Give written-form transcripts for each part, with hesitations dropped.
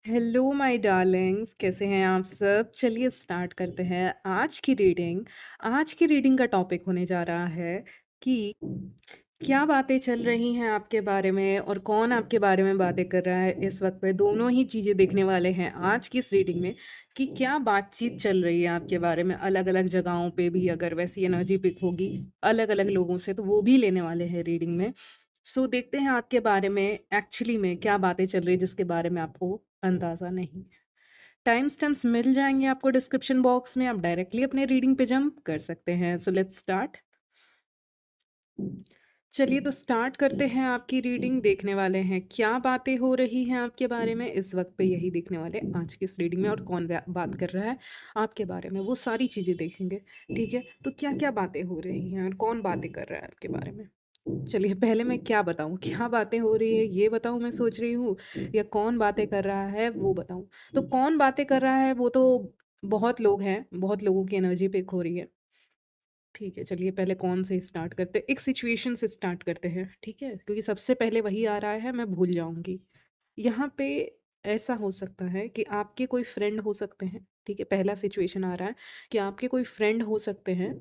Hello my Darling's, कैसे हैं आप सब? चलिए स्टार्ट करते हैं आज की रीडिंग का टॉपिक होने जा रहा है कि क्या बातें चल रही हैं आपके बारे में और कौन आपके बारे में बातें कर रहा है इस वक्त पे। दोनों ही चीज़ें देखने वाले हैं आज की इस रीडिंग में कि क्या बातचीत चल रही है आपके बारे में। अलग अलग जगहों पे भी अगर वैसी एनर्जी पिक होगी अलग अलग लोगों से, तो वो भी लेने वाले हैं रीडिंग में। सो देखते हैं आपके बारे में एक्चुअली में क्या बातें चल रही है जिसके बारे में आपको अंदाज़ा नहीं। टाइम स्टैम्प्स मिल जाएंगे आपको डिस्क्रिप्शन बॉक्स में, आप डायरेक्टली अपने रीडिंग पे जंप कर सकते हैं। So let's start. चलिए तो स्टार्ट करते हैं आपकी रीडिंग। देखने वाले हैं क्या बातें हो रही हैं आपके बारे में इस वक्त पे, यही देखने वाले हैं आज की इस रीडिंग में। और कौन बात कर रहा है आपके बारे में वो सारी चीज़ें देखेंगे। ठीक है, तो क्या क्या बातें हो रही हैं और कौन बातें कर रहा है आपके बारे में। चलिए पहले मैं क्या बताऊँ, क्या बातें हो रही है ये बताऊँ मैं सोच रही हूँ, या कौन बातें कर रहा है वो बताऊँ। तो कौन बातें कर रहा है वो तो बहुत लोग हैं, बहुत लोगों की एनर्जी पिक हो रही है। ठीक है, चलिए पहले कौन से स्टार्ट करते हैं, एक सिचुएशन से स्टार्ट करते हैं, ठीक है, क्योंकि सबसे पहले वही आ रहा है, मैं भूल जाऊंगी। यहाँ पे ऐसा हो सकता है कि आपके कोई फ्रेंड हो सकते हैं। ठीक है, पहला सिचुएशन आ रहा है कि आपके कोई फ्रेंड हो सकते हैं।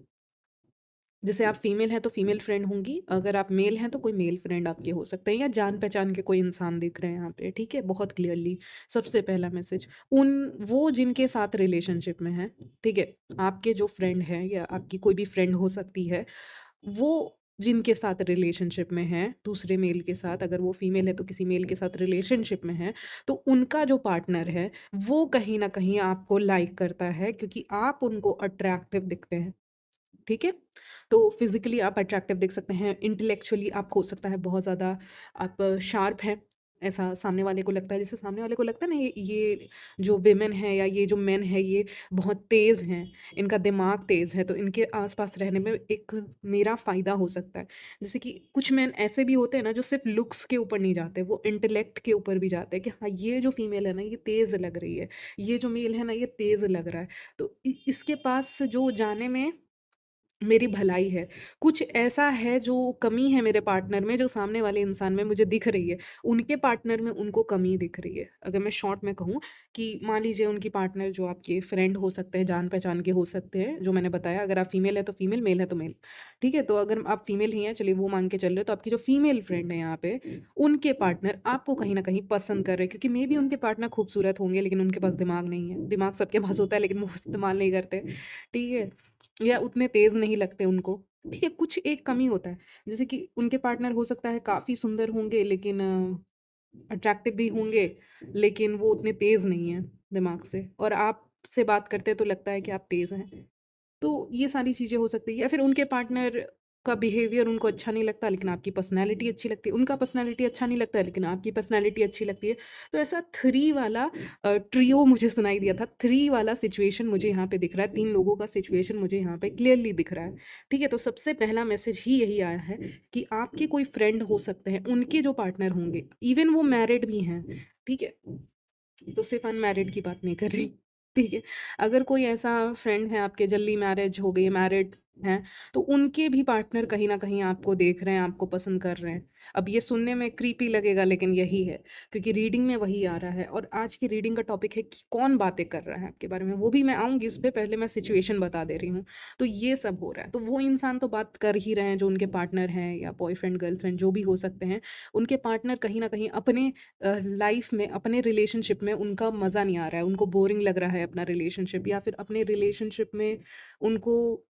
जैसे आप फीमेल हैं तो फीमेल फ्रेंड होंगी, अगर आप मेल हैं तो कोई मेल फ्रेंड आपके हो सकते हैं, या जान पहचान के कोई इंसान दिख रहे हैं यहाँ पे। ठीक है, बहुत क्लियरली सबसे पहला मैसेज उन वो जिनके साथ रिलेशनशिप में है। ठीक है, आपके जो फ्रेंड हैं या आपकी कोई भी फ्रेंड हो सकती है, वो जिनके साथ रिलेशनशिप में है दूसरे मेल के साथ, अगर वो फीमेल है तो किसी मेल के साथ रिलेशनशिप में है, तो उनका जो पार्टनर है वो कहीं ना कहीं आपको लाइक करता है क्योंकि आप उनको अट्रैक्टिव दिखते हैं। ठीक है, तो फिजिकली आप अट्रैक्टिव दिख सकते हैं, इंटेलेक्चुअली आप हो सकता है बहुत ज़्यादा आप शार्प हैं, ऐसा सामने वाले को लगता है। जैसे सामने वाले को लगता है ना, ये जो विमेन है या ये जो मेन है ये बहुत तेज़ हैं, इनका दिमाग तेज़ है, तो इनके आसपास रहने में एक मेरा फ़ायदा हो सकता है। जैसे कि कुछ मेन ऐसे भी होते हैं ना जो सिर्फ लुक्स के ऊपर नहीं जाते, वो इंटेलेक्ट के ऊपर भी जाते हैं कि हाँ ये जो फीमेल है ना ये तेज़ लग रही है, ये जो मेल है ना ये तेज़ लग रहा है, तो इसके पास जो जाने में मेरी भलाई है। कुछ ऐसा है जो कमी है मेरे पार्टनर में जो सामने वाले इंसान में मुझे दिख रही है, उनके पार्टनर में उनको कमी दिख रही है। अगर मैं शॉर्ट में कहूँ कि मान लीजिए उनकी पार्टनर जो आपके फ्रेंड हो सकते हैं, जान-पहचान के हो सकते हैं, जो मैंने बताया, अगर आप फीमेल है तो फीमेल, मेल है तो मेल। ठीक है? तो अगर आप फीमेल ही हैं, चलिए वो मान के चल रहे हैं, तो आपकी जो फीमेल फ्रेंड है यहाँ पे, उनके पार्टनर आपको कहीं न कहीं पसंद कर रहे हैं क्योंकि मेबी उनके पार्टनर खूबसूरत होंगे लेकिन उनके पास दिमाग नहीं है। दिमाग सबके पास होता है लेकिन वो इस्तेमाल नहीं करते। ठीक है? या उतने तेज़ नहीं लगते उनको। ठीक है, कुछ एक कमी होता है। जैसे कि उनके पार्टनर हो सकता है काफ़ी सुंदर होंगे लेकिन अट्रैक्टिव भी होंगे, लेकिन वो उतने तेज़ नहीं हैं दिमाग से, और आपसे बात करते हैं तो लगता है कि आप तेज़ हैं। तो ये सारी चीज़ें हो सकती हैं, या फिर उनके पार्टनर का बिहेवियर उनको अच्छा नहीं लगता लेकिन आपकी पर्सनैलिटी अच्छी लगती है, उनका पर्सनैलिटी अच्छा नहीं लगता है लेकिन आपकी पर्सनैलिटी अच्छी लगती है। तो ऐसा 3 वाला ट्रियो मुझे सुनाई दिया था, 3 वाला सिचुएशन मुझे यहाँ पे दिख रहा है, 3 लोगों का सिचुएशन मुझे यहाँ पे क्लियरली दिख रहा है। ठीक है, तो सबसे पहला मैसेज ही यही आया है कि आपके कोई फ्रेंड हो सकते हैं, उनके जो पार्टनर होंगे, इवन वो मैरिड भी हैं। ठीक है? तो सिर्फ़ अनमैरिड की बात नहीं कर रही, ठीक है? अगर कोई ऐसा फ्रेंड है आपके, जल्दी मैरिज हो गई, मैरिड हैं, तो उनके भी पार्टनर कहीं न कहीं आपको देख रहे हैं, आपको पसंद कर रहे हैं। अब ये सुनने में क्रीपी लगेगा लेकिन यही है, क्योंकि रीडिंग में वही आ रहा है, और आज की रीडिंग का टॉपिक है कि कौन बातें कर रहा है आपके बारे में, वो भी मैं आऊँगी उस पे, पहले मैं सिचुएशन बता दे रही हूँ। तो ये सब हो रहा है, तो वो इंसान तो बात कर ही रहे हैं जो उनके पार्टनर हैं या बॉयफ्रेंड, गर्लफ्रेंड जो भी हो सकते हैं। उनके पार्टनर कहीं न कहीं अपने लाइफ में, अपने रिलेशनशिप में उनका मज़ा नहीं आ रहा है, उनको बोरिंग लग रहा है अपना रिलेशनशिप, या फिर अपने रिलेशनशिप में उनको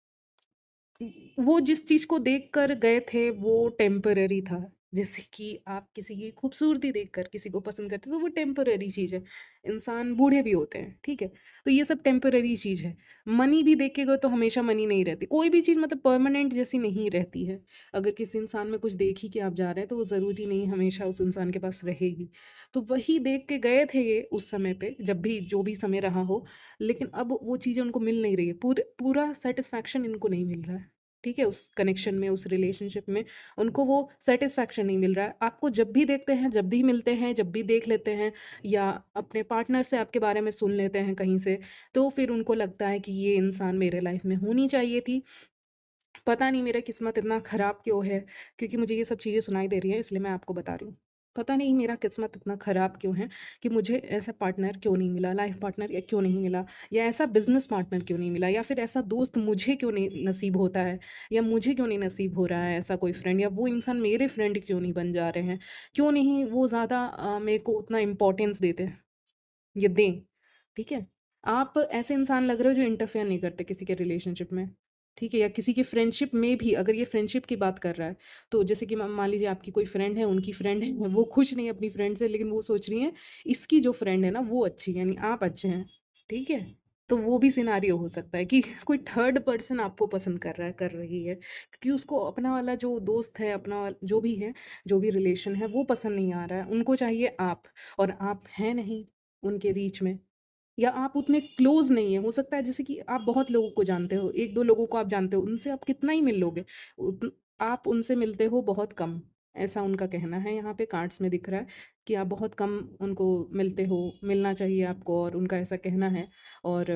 वो जिस चीज़ को देखकर गए थे वो टेम्पररी था। जैसे कि आप किसी की खूबसूरती देखकर किसी को पसंद करते हो तो वो टेम्पररी चीज़ है। इंसान बूढ़े भी होते हैं, ठीक है? तो ये सब टेम्पररी चीज़ है। मनी भी देख के गए तो हमेशा मनी नहीं रहती। कोई भी चीज़ मतलब परमानेंट जैसी नहीं रहती है। अगर किसी इंसान में कुछ देख ही के आप जा रहे हैं तो वो ज़रूरी नहीं हमेशा उस इंसान के पास रहेगी। तो वही देख के गए थे ये उस समय पे, जब भी जो भी समय रहा हो, लेकिन अब वो चीज़ें उनको मिल नहीं रही है। पूरा सैटिस्फैक्शन इनको नहीं मिल रहा है। ठीक है? उस कनेक्शन में, उस रिलेशनशिप में उनको वो सैटिस्फैक्शन नहीं मिल रहा है। आपको जब भी देखते हैं, जब भी मिलते हैं, जब भी देख लेते हैं, या अपने पार्टनर से आपके बारे में सुन लेते हैं कहीं से, तो फिर उनको लगता है कि ये इंसान मेरे लाइफ में होनी चाहिए थी। पता नहीं मेरा किस्मत इतना ख़राब क्यों है, क्योंकि मुझे ये सब चीज़ें सुनाई दे रही हैं, इसलिए मैं आपको बता रही हूँ। पता नहीं मेरा किस्मत इतना ख़राब क्यों है कि मुझे ऐसा पार्टनर क्यों नहीं मिला, लाइफ़ पार्टनर या क्यों नहीं मिला, या ऐसा बिज़नेस पार्टनर क्यों नहीं मिला, या फिर ऐसा दोस्त मुझे क्यों नहीं नसीब होता है, या मुझे क्यों नहीं नसीब हो रहा है ऐसा कोई फ्रेंड, या वो इंसान मेरे फ्रेंड क्यों नहीं बन जा रहे हैं, क्यों नहीं वो ज़्यादा मेरे को उतना इम्पोर्टेंस देते हैं, ये दें, ठीक है? आप ऐसे इंसान लग रहे हो जो इंटरफेयर नहीं करते किसी के रिलेशनशिप में, ठीक है? या किसी की फ्रेंडशिप में भी, अगर ये फ्रेंडशिप की बात कर रहा है, तो जैसे कि मान लीजिए आपकी कोई फ्रेंड है, उनकी फ्रेंड है, वो खुश नहीं है अपनी फ्रेंड से, लेकिन वो सोच रही हैं, इसकी जो फ्रेंड है ना, वो अच्छी है, यानी आप अच्छे हैं, ठीक है? तो वो भी सिनेरियो हो सकता है कि कोई थर्ड पर्सन आपको पसंद कर रहा है, कर रही है, क्योंकि उसको अपना वाला जो दोस्त है, अपना जो भी है, जो भी रिलेशन है, वो पसंद नहीं आ रहा है, उनको चाहिए आप, और आप हैं नहीं उनके रीच में, या आप उतने क्लोज़ नहीं हैं। हो सकता है जैसे कि आप बहुत लोगों को जानते हो, 1-2 लोगों को आप जानते हो, उनसे आप कितना ही मिल लोगे। आप उनसे मिलते हो बहुत कम, ऐसा उनका कहना है, यहाँ पे कार्ड्स में दिख रहा है कि आप बहुत कम उनको मिलते हो, मिलना चाहिए आपको, और उनका ऐसा कहना है। और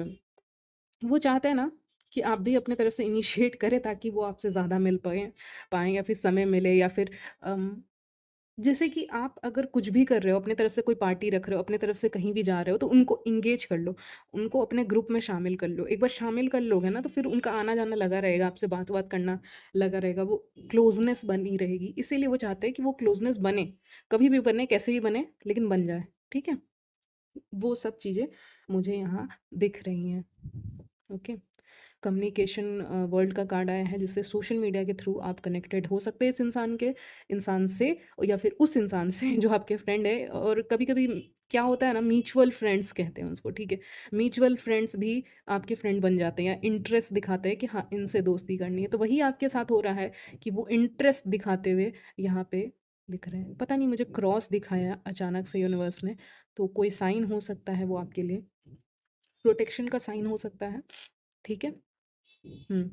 वो चाहते हैं ना कि आप भी अपनी तरफ से इनिशिएट करें, ताकि वो आपसे ज़्यादा मिल पाएँ पाएँ, या फिर समय मिले, या फिर अम जैसे कि आप अगर कुछ भी कर रहे हो, अपनी तरफ से कोई पार्टी रख रहे हो, अपनी तरफ से कहीं भी जा रहे हो, तो उनको एंगेज कर लो, उनको अपने ग्रुप में शामिल कर लो। एक बार शामिल कर लोगे ना, तो फिर उनका आना-जाना लगा रहेगा, आपसे बात-वात करना लगा रहेगा, वो क्लोज़नेस बनी रहेगी। इसीलिए वो चाहते हैं कि वो क्लोज़नेस बने, कभी भी बने, कैसे भी बने, लेकिन बन जाए, ठीक है? वो सब चीज़ें मुझे यहाँ दिख रही हैं, ओके। कम्युनिकेशन वर्ल्ड का कार्ड आया है, जिससे सोशल मीडिया के थ्रू आप कनेक्टेड हो सकते हैं इस इंसान से, या फिर उस इंसान से जो आपके फ्रेंड है। और कभी-कभी क्या होता है ना, म्यूचुअल फ्रेंड्स कहते हैं उसको, ठीक है? म्यूचुअल फ्रेंड्स भी आपके फ्रेंड बन जाते हैं, या इंटरेस्ट दिखाते हैं कि हाँ, इनसे दोस्ती करनी है। तो वही आपके साथ हो रहा है कि वो इंटरेस्ट दिखाते हुए यहाँ पे दिख रहे हैं। पता नहीं मुझे क्रॉस दिखाया अचानक से यूनिवर्स ने, तो कोई साइन हो सकता है वो आपके लिए, प्रोटेक्शन का साइन हो सकता है, ठीक है? हुँ।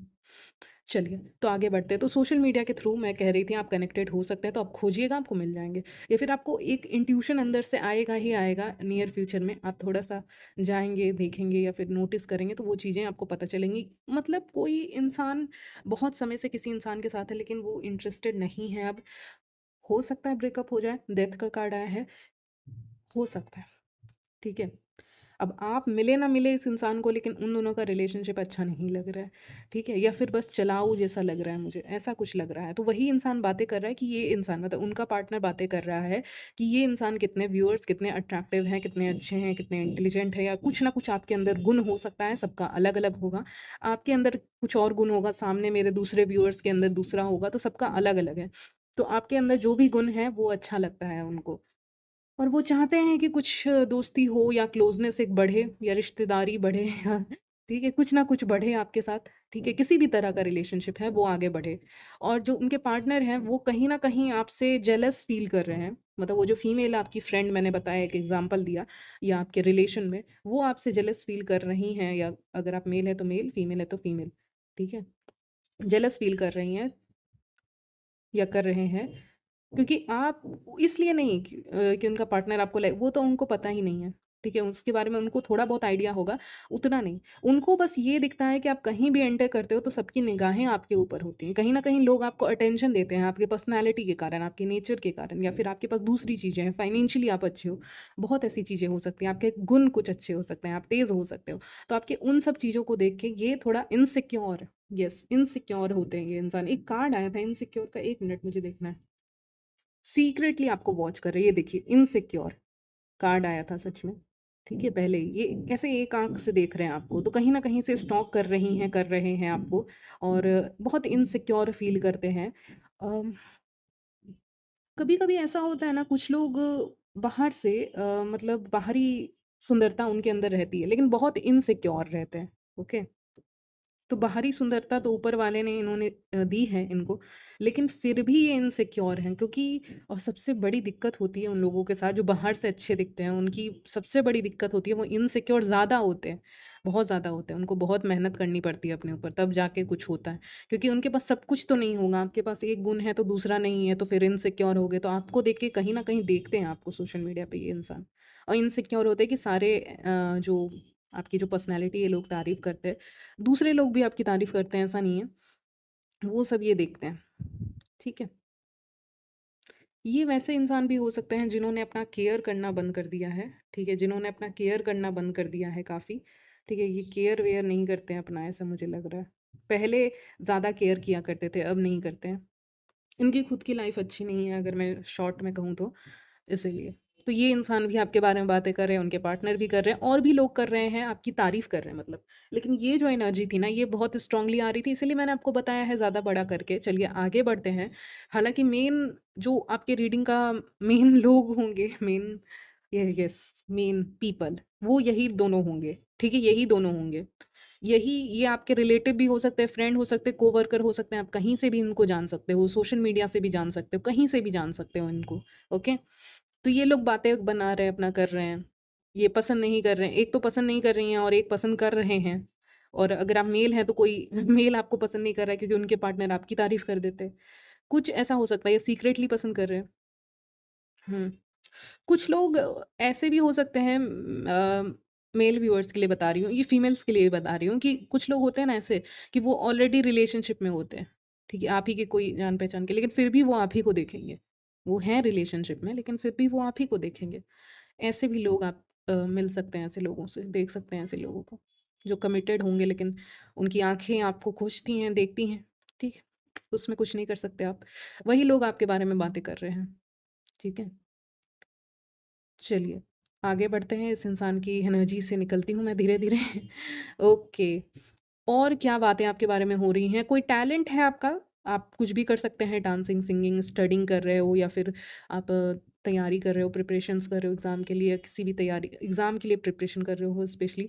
चलिए, तो आगे बढ़ते हैं। तो सोशल मीडिया के थ्रू मैं कह रही थी आप कनेक्टेड हो सकते हैं, तो आप खोजिएगा, आपको मिल जाएँगे। या फिर आपको एक इंट्यूशन अंदर से आएगा ही आएगा नियर फ्यूचर में, आप थोड़ा-सा जाएँगे, देखेंगे, या फिर नोटिस करेंगे, तो वो चीज़ें आपको पता चलेंगी। मतलब कोई इंसान बहुत समय से किसी इंसान के साथ है, लेकिन वो इंटरेस्टेड नहीं है अब, हो सकता है ब्रेकअप हो जाए, डेथ का कार्ड आया है, हो सकता है, ठीक है? अब आप मिले ना मिले इस इंसान को, लेकिन उन दोनों का रिलेशनशिप अच्छा नहीं लग रहा है, ठीक है? या फिर बस चलाऊ जैसा लग रहा है मुझे, ऐसा कुछ लग रहा है। तो वही इंसान बातें कर रहा है कि ये इंसान, मतलब उनका पार्टनर बातें कर रहा है कि ये इंसान कितने व्यूअर्स, कितने अट्रैक्टिव हैं, कितने अच्छे हैं, कितने इंटेलिजेंट है, या कुछ ना कुछ आपके अंदर गुण हो सकता है, सबका अलग-अलग होगा। आपके अंदर कुछ और गुण होगा, सामने मेरे दूसरे व्यूअर्स के अंदर दूसरा होगा, तो सबका अलग-अलग है। तो आपके अंदर जो भी गुण है, वो अच्छा लगता है उनको। और वो चाहते हैं कि कुछ दोस्ती हो, या क्लोज़नेस एक बढ़े, या रिश्तेदारी बढ़े, या ठीक है, कुछ ना कुछ बढ़े आपके साथ, ठीक है? किसी भी तरह का रिलेशनशिप है, वो आगे बढ़े। और जो उनके पार्टनर हैं, वो कहीं न कहीं आपसे जेलस फ़ील कर रहे हैं। मतलब वो जो फीमेल आपकी फ्रेंड मैंने बताया, एक एग्ज़ाम्पल दिया, या आपके रिलेशन में, वो आपसे जेलस फ़ील कर रही हैं, या अगर आप मेल है तो मेल, फीमेल है तो फीमेल, ठीक है? जेलस फ़ील कर रही हैं, या कर रहे हैं, क्योंकि आप इसलिए नहीं कि उनका पार्टनर आपको लाइक, वो तो उनको पता ही नहीं है, ठीक है? उसके बारे में उनको थोड़ा बहुत आइडिया होगा, उतना नहीं। उनको बस ये दिखता है कि आप कहीं भी एंटर करते हो, तो सबकी निगाहें आपके ऊपर होती हैं। कहीं न कहीं लोग आपको अटेंशन देते हैं, आपकी पर्सनैलिटी के कारण, आपके नेचर के कारण, या फिर आपके पास दूसरी चीज़ें हैं, फाइनेंशियली आप अच्छे हो, बहुत ऐसी चीज़ें हो सकती हैं, आपके गुण कुछ अच्छे हो सकते हैं, आप तेज़ हो सकते हो। तो आपके उन सब चीज़ों को देख के ये थोड़ा इनसिक्योर, येस, इनसिक्योर होते हैं ये इंसान। एक कार्ड आया था इनसिक्योर का, 1 मिनट मुझे देखना है। सीक्रेटली आपको वॉच कर रहे हैं, ये देखिए इनसिक्योर कार्ड आया था सच में, ठीक है? पहले ही ये कैसे एक आँख से देख रहे हैं आपको, तो कहीं न कहीं से स्टॉक कर रही हैं, कर रहे हैं आपको, और बहुत इनसिक्योर फ़ील करते हैं। अम, कभी-कभी ऐसा होता है ना, कुछ लोग बाहर से मतलब बाहरी सुंदरता उनके अंदर रहती है, लेकिन बहुत इनसिक्योर रहते हैं, ओके? तो बाहरी सुंदरता तो ऊपर वाले ने इन्होंने दी है इनको, लेकिन फिर भी ये इनसिक्योर हैं, क्योंकि और सबसे बड़ी दिक्कत होती है उन लोगों के साथ जो बाहर से अच्छे दिखते हैं, उनकी सबसे बड़ी दिक्कत होती है, वो इनसिक्योर ज़्यादा होते हैं, बहुत ज़्यादा होते हैं। उनको बहुत मेहनत करनी पड़ती है अपने ऊपर, तब जाके कुछ होता है। क्योंकि उनके पास सब कुछ तो नहीं होगा, आपके पास एक गुण है तो दूसरा नहीं है, तो फिर इनसिक्योर हो गए। तो आपको देख के कहीं न कहीं देखते हैं आपको सोशल मीडिया पे ये इंसान, और इनसिक्योर होते हैं कि सारे जो आपकी जो पर्सनैलिटी है लोग तारीफ़ करते हैं। दूसरे लोग भी आपकी तारीफ़ करते हैं, ऐसा नहीं है। वो सब ये देखते हैं, ठीक है? ये वैसे इंसान भी हो सकते हैं जिन्होंने अपना केयर करना बंद कर दिया है, ठीक है? जिन्होंने अपना केयर करना बंद कर दिया है काफ़ी, ठीक है? ये केयर वेयर नहीं करते हैं अपना, ऐसा मुझे लग रहा है। पहले ज़्यादा केयर किया करते थे, अब नहीं करते हैं। इनकी खुद की लाइफ़ अच्छी नहीं है अगर मैं शॉर्ट में कहूँ तो, इसीलिए। तो ये इंसान भी आपके बारे में बातें कर रहे हैं, उनके पार्टनर भी कर रहे हैं और भी लोग कर रहे हैं, आपकी तारीफ़ कर रहे हैं मतलब। लेकिन ये जो एनर्जी थी ना, ये बहुत स्ट्रॉन्गली आ रही थी, इसीलिए मैंने आपको बताया है ज़्यादा बड़ा करके। चलिए आगे बढ़ते हैं। हालाँकि मेन जो आपके रीडिंग का मेन लोग होंगे, मेन यस, मेन पीपल, वो यही दोनों होंगे, ठीक है? यही दोनों होंगे। यही ये आपके रिलेटिव भी हो सकते हैं, फ्रेंड हो सकते हैं, कोवर्कर हो सकते हैं, आप कहीं से भी इनको जान सकते हो, सोशल मीडिया से भी जान सकते हो, कहीं से भी जान सकते हो इनको, ओके? तो ये लोग बातें बना रहे हैं, अपना कर रहे हैं। ये पसंद नहीं कर रहे हैं, एक तो पसंद नहीं कर रही हैं और एक पसंद कर रहे हैं। और अगर आप मेल हैं तो कोई मेल आपको पसंद नहीं कर रहा है क्योंकि उनके पार्टनर आपकी तारीफ़ कर देते हैं। कुछ ऐसा हो सकता है, ये सीक्रेटली पसंद कर रहे हैं। हुँ। कुछ लोग ऐसे भी हो सकते हैं, मेल व्यूअर्स के लिए बता रही हूँ, ये फीमेल्स के लिए बता रही हूँ कि कुछ लोग होते हैं ना ऐसे कि वो ऑलरेडी रिलेशनशिप में होते हैं, ठीक है? आप ही के कोई जान-पहचान के, लेकिन फिर भी वो आप ही को देखेंगे। वो हैं रिलेशनशिप में लेकिन फिर भी वो आप ही को देखेंगे। ऐसे भी लोग आप मिल सकते हैं ऐसे लोगों से, देख सकते हैं ऐसे लोगों को, जो कमिटेड होंगे लेकिन उनकी आँखें आपको खींचती हैं, देखती हैं, ठीक है? उसमें कुछ नहीं कर सकते आप। वही लोग आपके बारे में बातें कर रहे हैं, ठीक है? चलिए, आगे बढ़ते हैं, इस इंसान की एनर्जी से निकलती हूँ मैं धीरे-धीरे। ओके, और क्या बातें आपके बारे में हो रही हैं? कोई टैलेंट है आपका? आप कुछ भी कर सकते हैं, डांसिंग, सिंगिंग, स्टडिंग कर रहे हो या फिर आप तैयारी कर रहे हो, प्रिपरेशंस कर रहे हो एग्ज़ाम के लिए, किसी भी तैयारी एग्ज़ाम के लिए प्रिपरेशन कर रहे हो स्पेशली।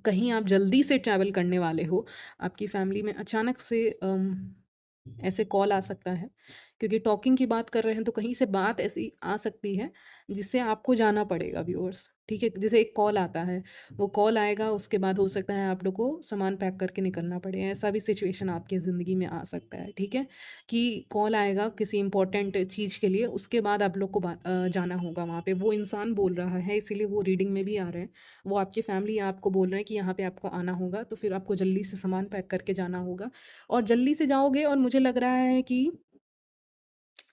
कहीं आप जल्दी से ट्रैवल करने वाले हो, आपकी फैमिली में अचानक से ऐसे कॉल आ सकता है, क्योंकि टॉकिंग की बात कर रहे हैं तो कहीं से बात ऐसी आ सकती है जिससे आपको जाना पड़ेगा व्यूअर्स, ठीक है? जैसे एक कॉल आता है, वो कॉल आएगा उसके बाद हो सकता है आप लोग को सामान पैक करके निकलना पड़े, ऐसा भी सिचुएशन आपकी ज़िंदगी में आ सकता है, ठीक है? कि कॉल आएगा किसी इम्पोर्टेंट चीज़ के लिए, उसके बाद आप लोग को जाना होगा वहाँ पे, वो इंसान बोल रहा है इसीलिए वो रीडिंग में भी आ रहे हैं। वो आपकी फैमिली आपको बोल रहे हैं कि यहाँ पे आपको आना होगा, तो फिर आपको जल्दी से सामान पैक करके जाना होगा और जल्दी से जाओगे और मुझे लग रहा है कि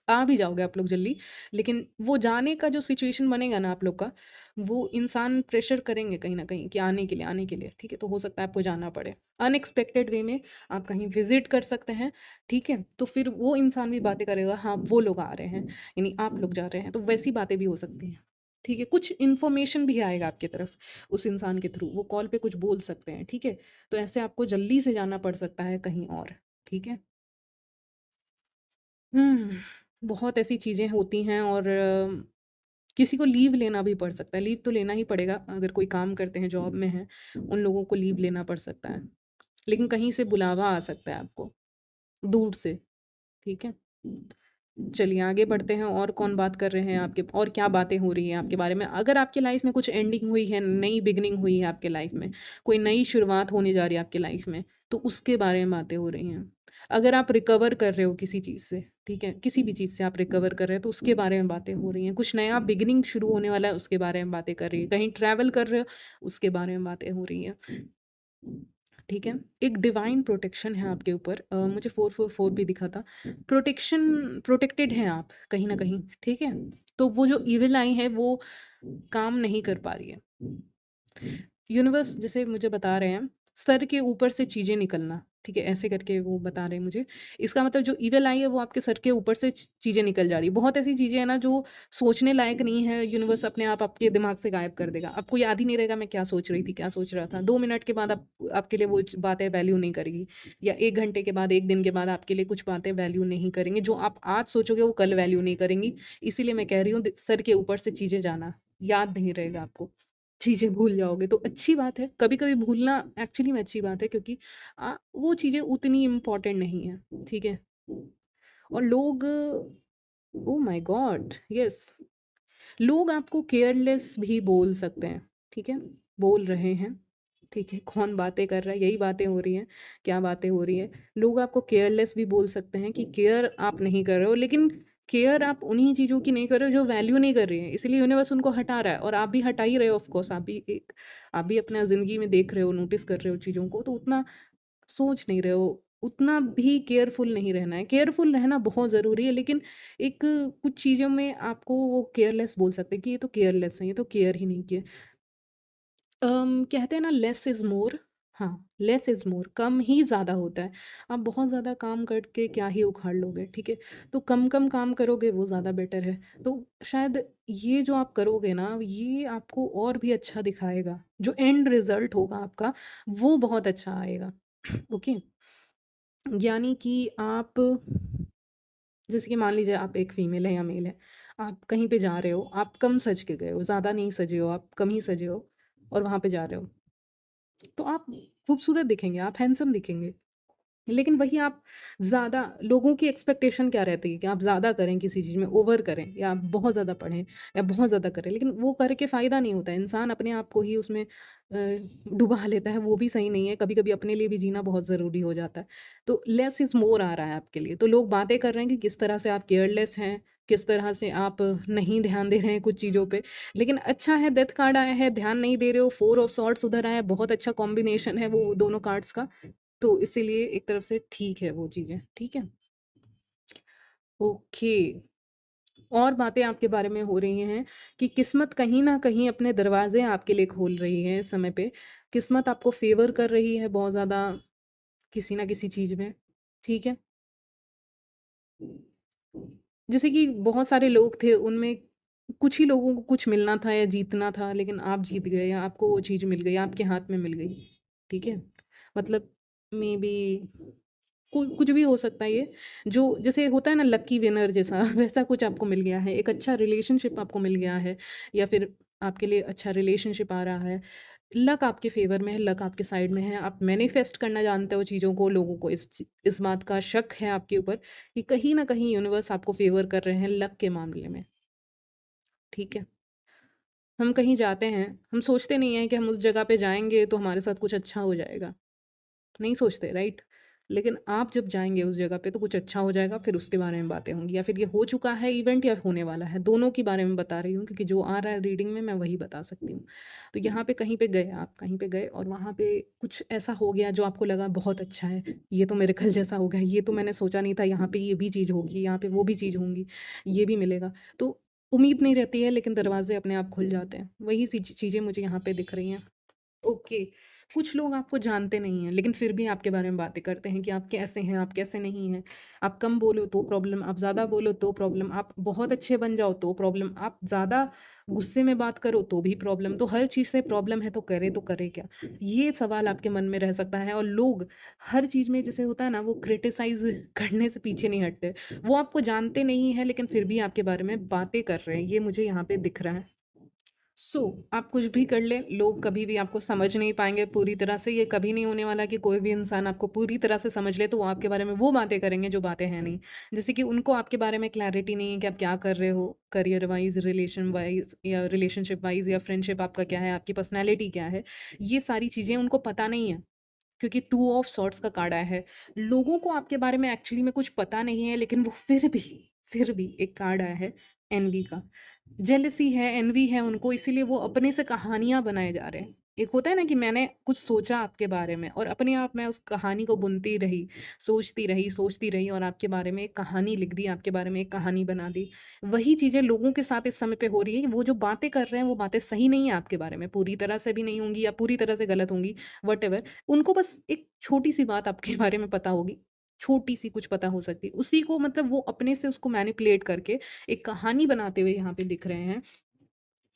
आ भी जाओगे आप लोग जल्दी, लेकिन वो जाने का जो सिचुएशन बनेगा ना आप लोग का, वो इंसान प्रेशर करेंगे कहीं न कहीं कि आने के लिए, ठीक है? तो हो सकता है आपको जाना पड़े। अनएक्सपेक्टेड वे में आप कहीं विज़िट कर सकते हैं, ठीक है? तो फिर वो इंसान भी बातें करेगा, हाँ, वो लोग आ रहे हैं, यानी आप लोग जा रहे हैं, तो वैसी बातें भी हो सकती हैं, ठीक है? कुछ इन्फॉर्मेशन भी आएगा आपकी तरफ उस इंसान के थ्रू, वो कॉल पे कुछ बोल सकते हैं, ठीक है? तो ऐसे आपको जल्दी से जाना पड़ सकता है कहीं और, ठीक है? बहुत ऐसी चीज़ें होती हैं और किसी को लीव लेना भी पड़ सकता है। लीव तो लेना ही पड़ेगा अगर कोई काम करते हैं, जॉब में हैं, उन लोगों को लीव लेना पड़ सकता है। लेकिन कहीं से बुलावा आ सकता है आपको, दूर से, ठीक है? चलिए आगे बढ़ते हैं और कौन बात कर रहे हैं आपके और क्या बातें हो रही हैं आपके बारे में? अगर आपकी लाइफ़ में कुछ एंडिंग हुई है, नई बिगिनिंग हुई है आपके लाइफ़ में, कोई नई शुरुआत होने जा रही है आपकी लाइफ़ में, तो उसके बारे में बातें हो रही हैं। अगर आप रिकवर कर रहे हो किसी चीज़ से, ठीक है? किसी भी चीज़ से आप रिकवर कर रहे हो तो उसके बारे में बातें हो रही हैं। कुछ नया बिगिनिंग शुरू होने वाला है उसके बारे में बातें कर रही है। कहीं ट्रैवल कर रहे हो उसके बारे में बातें हो रही हैं। ठीक है? एक डिवाइन प्रोटेक्शन है आपके ऊपर, मुझे 444 भी दिखा था। प्रोटेक्टेड हैं आप कहीं न कहीं, ठीक है? तो वो जो इविल आई है वो काम नहीं कर पा रही है। यूनिवर्स जैसे मुझे बता रहे हैं, सर के ऊपर से चीज़ें निकलना, ठीक है? ऐसे करके वो बता रहे हैं मुझे। इसका मतलब जो इविल आई है वो आपके सर के ऊपर से चीज़ें निकल जा रही हैं। बहुत ऐसी चीज़ें हैं ना जो सोचने लायक नहीं है, यूनिवर्स अपने आप आपके दिमाग से गायब कर देगा। आपको याद ही नहीं रहेगा मैं क्या सोच रही थी, क्या सोच रहा था। 2 मिनट के बाद आपके लिए वो बातें वैल्यू नहीं करेगी या 1 घंटे के बाद, 1 दिन के बाद आपके लिए कुछ बातें वैल्यू नहीं करेंगी। जो आप आज सोचोगे वो कल वैल्यू नहीं करेंगी। इसीलिए मैं कह रही हूँ सर के ऊपर से चीज़ें जाना, याद नहीं रहेगा आपको। चीज़ें भूल जाओगे तो अच्छी बात है। कभी-कभी भूलना एक्चुअली में अच्छी बात है क्योंकि वो चीज़ें उतनी इम्पोर्टेंट नहीं है, ठीक है? और लोग ओह माय गॉड! यस, लोग आपको केयरलेस भी बोल सकते हैं, ठीक है? बोल रहे हैं, ठीक है? कौन बातें कर रहा है, यही बातें हो रही हैं, क्या बातें हो रही हैं। लोग आपको केयरलेस भी बोल सकते हैं कि केयर आप नहीं कर रहे हो, लेकिन केयर आप उन्हीं चीज़ों की नहीं कर रहे हो जो वैल्यू नहीं कर रही हैं, इसीलिए यूनिवर्स उनको हटा रहा है और आप भी हटा ही रहे हो ऑफ कोर्स, आप भी अपना ज़िंदगी में देख रहे हो, नोटिस कर रहे हो चीज़ों को, तो उतना सोच नहीं रहे हो, उतना भी केयरफुल नहीं रहना है। केयरफुल रहना बहुत ज़रूरी है, लेकिन एक कुछ चीज़ों में आपको वो केयरलेस बोल सकते हैं कि ये तो केयरलेस है, ये तो केयर ही नहीं किए। कहते हैं ना, लेस इज़ मोर। हाँ, लेस इज़ मोर, कम ही ज़्यादा होता है। आप बहुत ज़्यादा काम करके क्या ही उखाड़ लोगे, ठीक है? तो कम-कम काम करोगे वो ज़्यादा बेटर है। तो शायद ये जो आप करोगे ना, ये आपको और भी अच्छा दिखाएगा। जो एंड रिज़ल्ट होगा आपका, वो बहुत अच्छा आएगा। ओके? यानी कि आप, जैसे कि मान लीजिए आप एक फीमेल है या मेल है, आप कहीं पे जा रहे हो, आप कम सज के गए हो, ज़्यादा नहीं सजे हो, आप कम ही सजे हो और वहाँ पे जा रहे हो। तो आप खूबसूरत दिखेंगे, आप हैंडसम दिखेंगे। लेकिन वही आप ज़्यादा, लोगों की एक्सपेक्टेशन क्या रहती है कि आप ज़्यादा करें किसी चीज़ में, ओवर करें या आप बहुत ज़्यादा पढ़ें या बहुत ज़्यादा करें, लेकिन वो करके फ़ायदा नहीं होता है। इंसान अपने आप को ही उसमें डुबा लेता है, वो भी सही नहीं है। कभी-कभी अपने लिए भी जीना बहुत ज़रूरी हो जाता है। तो लेस इज़ मोर आ रहा है आपके लिए। तो लोग बातें कर रहे हैं कि किस तरह से आप केयरलेस हैं, किस तरह से आप नहीं ध्यान दे रहे हैं कुछ चीज़ों पे। लेकिन अच्छा है, डेथ कार्ड आया है, ध्यान नहीं दे रहे हो, 4 ऑफ सॉर्ड्स उधर आया है, बहुत अच्छा कॉम्बिनेशन है वो दोनों कार्ड्स का। तो इसीलिए एक तरफ से ठीक है वो चीज़ें, ठीक है? ओके। और बातें आपके बारे में हो रही हैं कि किस्मत कहीं न कहीं अपने दरवाज़े आपके लिए खोल रही है इस समय पे। किस्मत आपको फ़ेवर कर रही है बहुत ज़्यादा किसी न किसी चीज़ में, ठीक है? जैसे कि बहुत सारे लोग थे, उनमें कुछ ही लोगों को कुछ मिलना था या जीतना था, लेकिन आप जीत गए या आपको वो चीज़ मिल गई, आपके हाथ में मिल गई, ठीक है? मतलब मेबी कुछ भी हो सकता है ये, जो जैसे होता है ना लकी विनर जैसा वैसा कुछ आपको मिल गया है, एक अच्छा रिलेशनशिप आपको मिल गया है या फिर आपके लिए अच्छा रिलेशनशिप आ रहा है। लक आपके फ़ेवर में है, लक आपके साइड में है, आप मैनिफेस्ट करना जानते हो चीज़ों को, लोगों को इस बात का शक है आपके ऊपर कि कहीं न कहीं यूनिवर्स आपको फ़ेवर कर रहे हैं लक के मामले में, ठीक है? हम कहीं जाते हैं, हम सोचते नहीं हैं कि हम उस जगह पे जाएँगे तो हमारे साथ कुछ अच्छा हो जाएगा। नहीं सोचते, राइट? लेकिन आप जब जाएँगे उस जगह पे तो कुछ अच्छा हो जाएगा, फिर उसके बारे में बातें होंगी या फिर ये हो चुका है इवेंट या होने वाला है, दोनों के बारे में बता रही हूँ क्योंकि जो आ रहा है रीडिंग में मैं वही बता सकती हूँ। तो यहाँ पे कहीं पे गए आप, कहीं पे गए और वहाँ पे कुछ ऐसा हो गया जो आपको लगा बहुत अच्छा है, ये तो मिरेकल जैसा हो गया, ये तो मैंने सोचा नहीं था यहाँ पे ये भी चीज़ होगी, यहाँ पे वो भी चीज़ होंगी, ये भी मिलेगा। तो उम्मीद नहीं रहती है लेकिन दरवाज़े अपने आप खुल जाते हैं। वही सी चीज़ें मुझे यहाँ पे दिख रही हैं। ओके। कुछ लोग आपको जानते नहीं हैं, लेकिन फिर भी आपके बारे में बातें करते हैं कि आप कैसे हैं, आप कैसे नहीं हैं। आप कम बोलो तो प्रॉब्लम, आप ज़्यादा बोलो तो प्रॉब्लम, आप बहुत अच्छे बन जाओ तो प्रॉब्लम, आप ज़्यादा गुस्से में बात करो तो भी प्रॉब्लम। तो हर चीज़ से प्रॉब्लम है तो करे क्या? ये सवाल आपके मन में रह सकता है और लोग हर चीज़ में जैसे होता है ना, वो क्रिटिसाइज़ करने से पीछे नहीं हटते। वो आपको जानते नहीं हैं, लेकिन फिर भी आपके बारे में बातें कर रहे हैं। ये मुझे यहाँ पे दिख रहा है। आप कुछ भी कर लें, लोग कभी भी आपको समझ नहीं पाएँगे पूरी तरह से। ये कभी नहीं होने वाला कि कोई भी इंसान आपको पूरी तरह से समझ ले, तो वो आपके बारे में वो बातें करेंगे जो बातें हैं नहीं। जैसे कि उनको आपके बारे में क्लैरिटी नहीं है कि आप क्या कर रहे हो, करियर वाइज़, रिलेशन वाइज़ या रिलेशनशिप वाइज़ या फ्रेंडशिप आपका क्या है, आपकी पर्सनैलिटी क्या है। ये सारी चीज़ें उनको पता नहीं है, क्योंकि 2 ऑफ सॉर्ड्स का कार्ड आया है। लोगों को आपके बारे में एक्चुअली में कुछ पता नहीं है, लेकिन वो फिर भी एक कार्ड आया है एनवी का। जेलसी है, एनवी है उनको, इसीलिए वो अपने से कहानियाँ बनाए जा रहे हैं। एक होता है ना कि मैंने कुछ सोचा आपके बारे में और अपने आप मैं उस कहानी को बुनती रही, सोचती रही और आपके बारे में एक कहानी लिख दी, आपके बारे में एक कहानी बना दी। वही चीज़ें लोगों के साथ इस समय पे हो रही है, वो जो बातें कर रहे हैं, वो बातें सही नहीं है आपके बारे में, पूरी तरह से भी नहीं होंगी या पूरी तरह से गलत होंगी, व्हाटएवर। उनको बस एक छोटी-सी बात आपके बारे में पता होगी, छोटी-सी कुछ पता हो सकती है। उसी को मतलब वो अपने से उसको मैनिपुलेट करके एक कहानी बनाते हुए यहाँ पे दिख रहे हैं,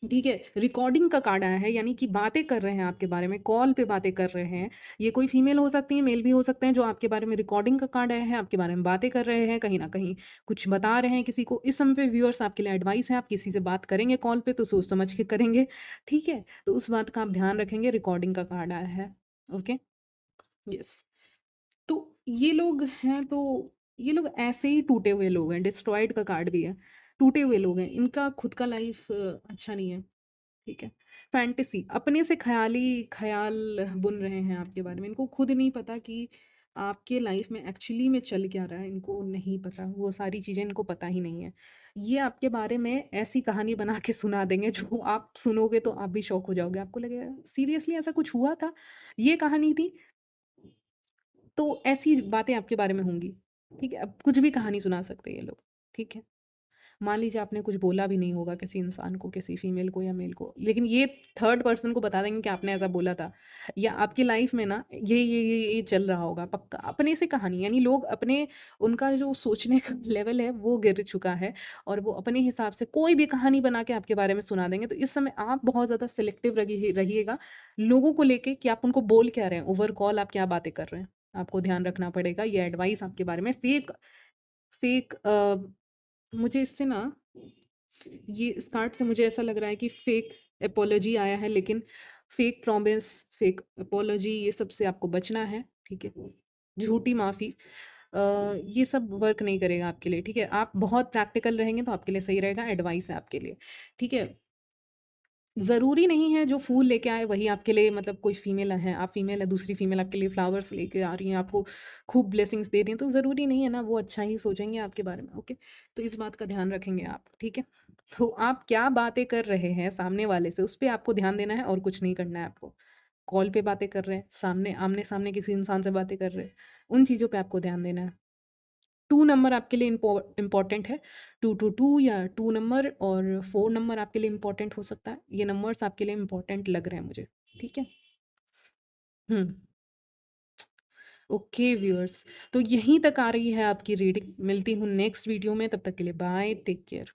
ठीक है? रिकॉर्डिंग का कार्ड आया है, यानी कि बातें कर रहे हैं आपके बारे में, कॉल पे बातें कर रहे हैं। ये कोई फीमेल हो सकती है, मेल भी हो सकते हैं, जो आपके बारे में रिकॉर्डिंग का कार्ड आया है, आपके बारे में बातें कर रहे हैं, कहीं न कहीं कुछ बता रहे हैं किसी को। इस समय पे व्यूअर्स आपके लिए एडवाइस है, आप किसी से बात करेंगे कॉल पे तो सोच समझ के करेंगे, ठीक है? तो उस बात का आप ध्यान रखेंगे, रिकॉर्डिंग का कार्ड आया है। ओके? यस। तो ये लोग हैं, तो ये लोग ऐसे ही टूटे हुए लोग हैं, डिस्ट्रॉयड का कार्ड भी है। टूटे हुए लोग हैं, इनका खुद का लाइफ अच्छा नहीं है, ठीक है? फैंटेसी, अपने से ख़याली ख़याल बुन रहे हैं आपके बारे में। इनको खुद नहीं पता कि आपके लाइफ में एक्चुअली में चल क्या रहा है, इनको नहीं पता। वो सारी चीज़ें इनको पता ही नहीं है। ये आपके बारे में ऐसी कहानी बना के सुना देंगे जो आप सुनोगे तो आप भी शॉक हो जाओगे। आपको लगेगा सीरियसली ऐसा कुछ हुआ था? ये कहानी थी? तो ऐसी बातें आपके बारे में होंगी, ठीक है? अब कुछ भी कहानी सुना सकते हैं ये लोग, ठीक है? मान लीजिए आपने कुछ बोला भी नहीं होगा किसी इंसान को, किसी फीमेल को या मेल को, लेकिन ये थर्ड पर्सन को बता देंगे कि आपने ऐसा बोला था, या आपकी लाइफ में ना ये चल रहा होगा पक्का, अपने से कहानी, यानी लोग अपने, उनका जो सोचने का लेवल है वो गिर चुका है, और वो अपने हिसाब से कोई भी कहानी बना के आपके बारे में सुना देंगे। तो इस समय आप बहुत ज़्यादा सिलेक्टिव रहिएगा लोगों को लेके कि आप उनको बोल क्या रहे हैं, ओवर कॉल आप क्या बातें कर रहे हैं, आपको ध्यान रखना पड़ेगा। ये एडवाइस आपके बारे में फेक फेक मुझे इससे ना, ये इस कार्ड से मुझे ऐसा लग रहा है कि फेक अपोलॉजी आया है, लेकिन फेक प्रॉमिस, फेक अपोलॉजी, ये सब से आपको बचना है, ठीक है? झूठी माफ़ी, ये सब वर्क नहीं करेगा आपके लिए, ठीक है? आप बहुत प्रैक्टिकल रहेंगे तो आपके लिए सही रहेगा, एडवाइस है आपके लिए, ठीक है? ज़रूरी नहीं है जो फूल लेके आए वही आपके लिए, मतलब कोई फीमेल है, आप फीमेल है, दूसरी फीमेल आपके लिए फ्लावर्स लेके आ रही हैं, आपको खूब ब्लेसिंग्स दे रही हैं, तो ज़रूरी नहीं है ना वो अच्छा ही सोचेंगे आपके बारे में, ओके? तो इस बात का ध्यान रखेंगे आप, ठीक है? तो आप क्या बातें कर रहे हैं सामने वाले से, उस पे आपको ध्यान देना है और कुछ नहीं करना है आपको। कॉल पे बातें कर रहे हैं, सामने आमने-सामने किसी इंसान से बातें कर रहे हैं, उन चीज़ों पे आपको ध्यान देना है। 2 नंबर आपके लिए इम्पोर्टेंट है, 222 या 2 नंबर, और 4 नंबर आपके लिए इम्पोर्टेंट हो सकता है। ये नंबर्स आपके लिए इम्पोर्टेंट लग रहे हैं मुझे, ठीक है? हुँ, ओके व्यूअर्स, तो यहीं तक आ रही है आपकी रीडिंग। मिलती हूँ नेक्स्ट वीडियो में, तब तक के लिए बाय, टेक केयर।